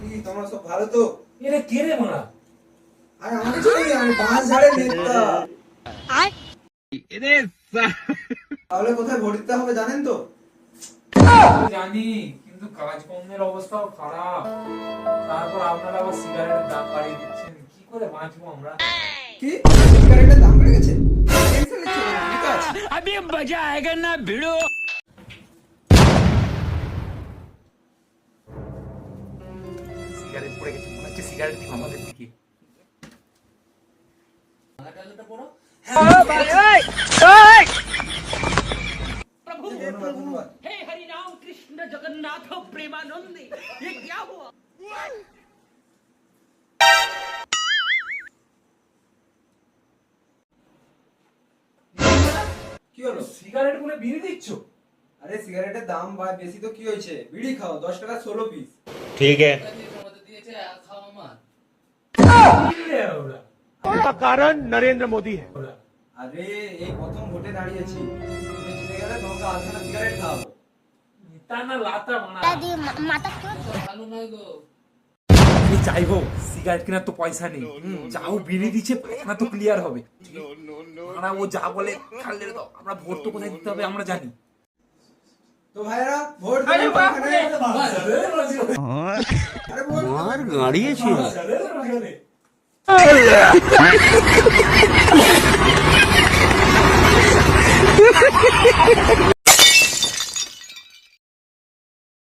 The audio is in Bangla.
কি তোমরা সব ভালো তো? এরে কে রে মারা? আরে আমি তো আমি বাস ঝাড়ে নেতা। তাহলে কোথায় ভোট দিতে হবে জানেন তো? জানি, কিন্তু কাজকর্মের অবস্থাও খারাপ। তারপর আপনারা আবার সিগারেটের দাম বাড়িয়ে দিচ্ছেন, কি করে বাঁচবো আমরা? কি সিগারেটের দাম বেড়ে গেছে? টেনশন নিচ্ছ কেন? আমি তো আছি। अभी मजा आएगा ना भिड़ो। সিগারেট পড়ে গেছে, মনে হচ্ছে সিগারেট দিব আমাদের দিকে। ধন্যবাদ, ধন্যবাদ। हे हरि राम कृष्ण जगन्नाथ प्रेमानंद, ये क्या हुआ? কি হলো? সিগারেট বলে বিড়ি দিচ্ছ? আরে সিগারেটের দাম বেশি তো কি হয়েছে? বিড়ি খাও, 10 টাকা 16 পিস। ठीक है। ওরা कारण नरेंद्र मोदी है। আরে এই প্রথম ভোটে দাঁড়িয়েছি, তুমি জিতে গেলে তোমাকে আধখানা সিগারেট খাওয়াবো। নিতা না লাতা মানা। দাদি মাথা আমি চাইবো সিগারেট কেনার তো পয়সা নেই, যাও বিড়ি দিচ্ছে পায়খানা তো ক্লিয়ার হবে। মানা ও যা বলে খালে দাও, আমরা ভোট তো কোথায় দিতে হবে আমরা জানি। তো ভাইরা ভোট দেবেন কোনখানে? আরে ভোট मार गाड़िए ছিল। আরে